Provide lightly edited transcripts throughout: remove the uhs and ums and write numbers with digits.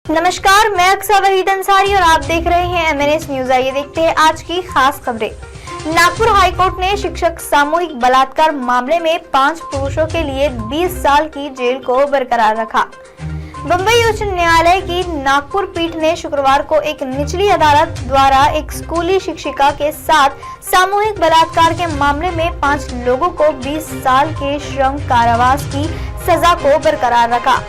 नमस्कार, मैं अक्सर वहीद अंसारी और आप देख रहे हैं MNS न्यूज। आइए देखते हैं आज की खास खबरें। नागपुर हाईकोर्ट ने शिक्षक सामूहिक बलात्कार मामले में 5 पुरुषों के लिए 20 साल की जेल को बरकरार रखा। बम्बई उच्च न्यायालय की नागपुर पीठ ने शुक्रवार को एक निचली अदालत द्वारा एक स्कूली शिक्षिका के साथ सामूहिक बलात्कार के मामले में 5 लोगों को 20 साल के श्रम कारावास की सजा को बरकरार रखा।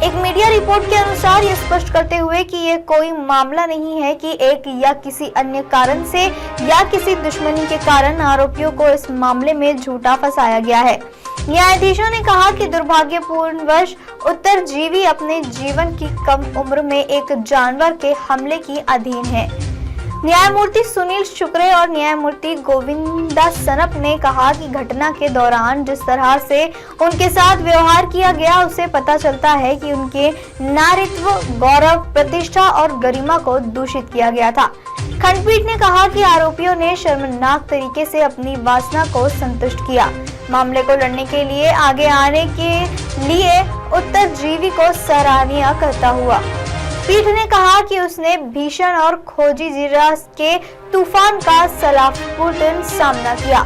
एक मीडिया रिपोर्ट के अनुसार ये स्पष्ट करते हुए कि ये कोई मामला नहीं है कि एक या किसी अन्य कारण से या किसी दुश्मनी के कारण आरोपियों को इस मामले में झूठा फंसाया गया है। न्यायाधीशों ने कहा कि दुर्भाग्यपूर्णवश उत्तरजीवी अपने जीवन की कम उम्र में एक जानवर के हमले की अधीन है। न्यायमूर्ति सुनील शुक्रे और न्यायमूर्ति गोविंदा सनप ने कहा कि घटना के दौरान जिस तरह से उनके साथ व्यवहार किया गया उससे पता चलता है कि उनके नारीत्व, गौरव, प्रतिष्ठा और गरिमा को दूषित किया गया था। खंडपीठ ने कहा कि आरोपियों ने शर्मनाक तरीके से अपनी वासना को संतुष्ट किया। मामले को लड़ने के लिए आगे आने के लिए उत्तरजीवी को सराहनीय करता हुआ पीठ ने कहा कि उसने भीषण और खोजी जिरा के तूफान का सलाहपूर्वक सामना किया।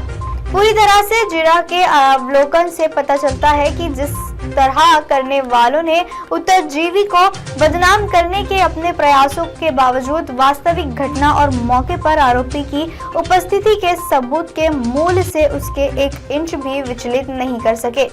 पूरी तरह से जिरा के अवलोकन से पता चलता है कि जिस तरह करने वालों ने उत्तरजीवी को बदनाम करने के अपने प्रयासों के बावजूद वास्तविक घटना और मौके पर आरोपी की उपस्थिति के सबूत के मूल्य से उसके 1 इंच भी विचलित नहीं कर सके।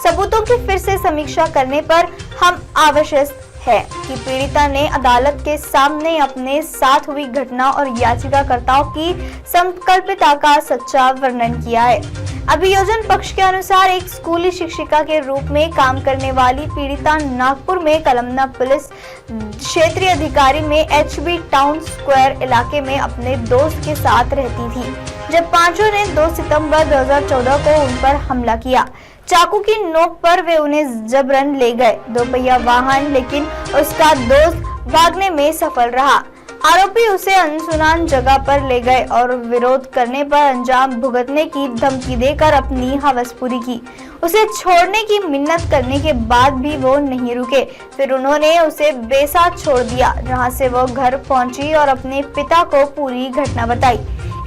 सबूतों की फिर से समीक्षा करने पर हम आवश्यक है कि पीड़िता ने अदालत के सामने अपने साथ हुई घटना और याचिकाकर्ताओं की संकल्पितता का सच्चा वर्णन किया है। अभियोजन पक्ष के अनुसार एक स्कूली शिक्षिका के रूप में काम करने वाली पीड़िता नागपुर में कलमना पुलिस क्षेत्रीय अधिकारी में HB टाउन स्क्वायर इलाके में अपने दोस्त के साथ रहती थी, जब पांचों ने 2 सितंबर 2014 को उन पर हमला किया। चाकू की नोक पर वे उन्हें जबरन ले गए 2 पहिया वाहन, लेकिन उसका दोस्त भागने में सफल रहा। आरोपी उसे अनसुनान जगह पर ले गए और विरोध करने पर अंजाम भुगतने की धमकी देकर अपनी हवस पूरी की। उसे छोड़ने की मिन्नत करने के बाद भी वो नहीं रुके। फिर उन्होंने उसे बेसाथ छोड़ दिया, जहां से वो घर पहुंची और अपने पिता को पूरी घटना बताई।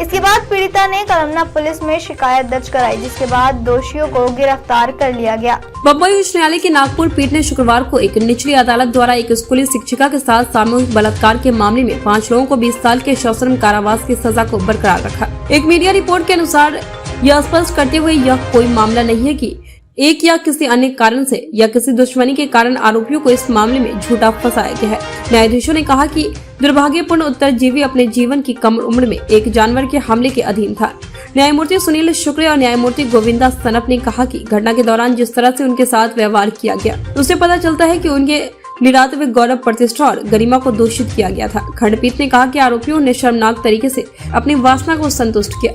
इसके बाद पीड़िता ने कलमना पुलिस में शिकायत दर्ज कराई, जिसके बाद दोषियों को गिरफ्तार कर लिया गया। बम्बई उच्च न्यायालय की नागपुर पीठ ने शुक्रवार को एक निचली अदालत द्वारा एक स्कूली शिक्षिका के साथ सामूहिक बलात्कार के मामले में 5 लोगों को 20 साल के सश्रम कारावास की सजा को बरकरार रखा। एक मीडिया रिपोर्ट के अनुसार यह स्पष्ट करते हुए यह कोई मामला नहीं है कि एक या किसी अन्य कारण से या किसी दुश्मनी के कारण आरोपियों को इस मामले में झूठा फंसाया गया है। न्यायाधीशों ने कहा कि दुर्भाग्यपूर्ण उत्तरजीवी अपने जीवन की कम उम्र में एक जानवर के हमले के अधीन था। न्यायमूर्ति सुनील शुक्रे और न्यायमूर्ति गोविंदा सनप ने कहा कि घटना के दौरान जिस तरह से उनके साथ व्यवहार किया गया उससे पता चलता है कि उनके निरात्व, गौरव, प्रतिष्ठा और गरिमा को दूषित किया गया था। खंडपीठ ने कहा कि आरोपियों ने शर्मनाक तरीके से अपनी वासना को संतुष्ट किया।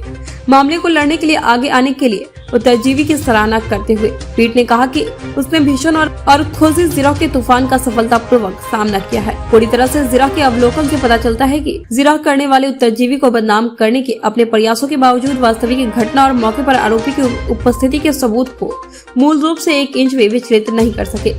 मामले को लड़ने के लिए आगे आने के लिए उत्तरजीवी की सराहना करते हुए पीठ ने कहा कि उसने भीषण और खोजी जिरा के तूफान का सफलतापूर्वक सामना किया है। पूरी तरह से जिरा के अवलोकन से पता चलता है कि जिरा करने वाले उत्तरजीवी को बदनाम करने के अपने प्रयासों के बावजूद वास्तविक घटना और मौके पर आरोपी की उपस्थिति के सबूत को मूल रूप से 1 इंच भी विचलित नहीं कर सके।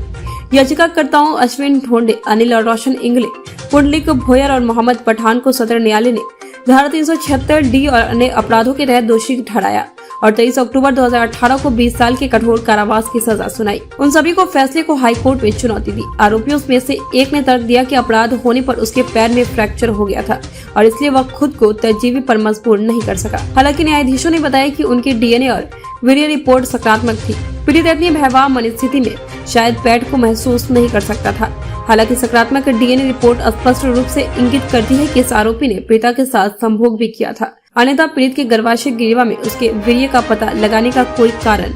याचिकाकर्ताओं अश्विन ढोंडे, अनिल और रोशन इंगले, पुंडलिक भोयर और मोहम्मद पठान को सदर न्यायालय ने धारा 376D और अन्य अपराधों के तहत दोषी ठहराया और 23 अक्टूबर 2018 को 20 साल के कठोर कारावास की सजा सुनाई। उन सभी को फैसले को हाईकोर्ट में चुनौती दी। आरोपियों में से एक ने तर्क दिया कि अपराध होने पर उसके पैर में फ्रैक्चर हो गया था और इसलिए वह खुद को उत्तरजीवी पर मजबूर नहीं कर सका। हालांकि न्यायाधीशों ने बताया कि उनकी DNA और वीर्य रिपोर्ट सकारात्मक थी। पीड़ित इतनी भयावह मनस्थिति में शायद पैर को महसूस नहीं कर सकता था। हालांकि सकारात्मक DNA रिपोर्ट स्पष्ट रूप से इंगित करती है कि इस आरोपी ने पीड़िता के साथ संभोग भी किया था, अन्यथा पीड़ित के गर्भाशय ग्रीवा में उसके वीर्य का पता लगाने का कोई कारण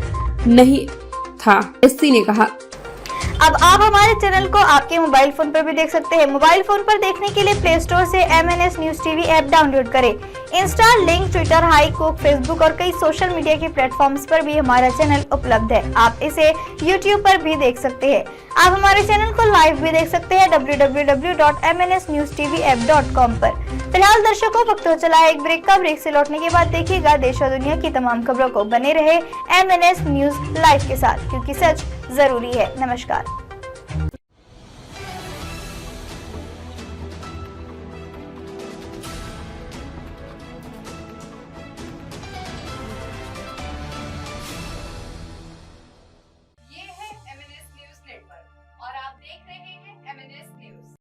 नहीं था, एससी ने कहा। अब आप हमारे चैनल को आपके मोबाइल फोन पर भी देख सकते हैं। मोबाइल फोन पर देखने के लिए प्ले स्टोर से MNS news TV app download करें। इंस्टा, लिंक, ट्विटर, हाईकुक, फेसबुक और कई सोशल मीडिया के प्लेटफॉर्म्स पर भी हमारा चैनल उपलब्ध है। आप इसे YouTube पर भी देख सकते हैं। आप हमारे चैनल को लाइव भी देख सकते हैं www.mnsnewstvapp.com पर। फिलहाल दर्शकों, वक्त हो चला है एक ब्रेक का। ब्रेक से लौटने के बाद देखिएगा देश और दुनिया की तमाम खबरों को। बने रहे MNS न्यूज लाइव के साथ, क्योंकि सच जरूरी है। नमस्कार।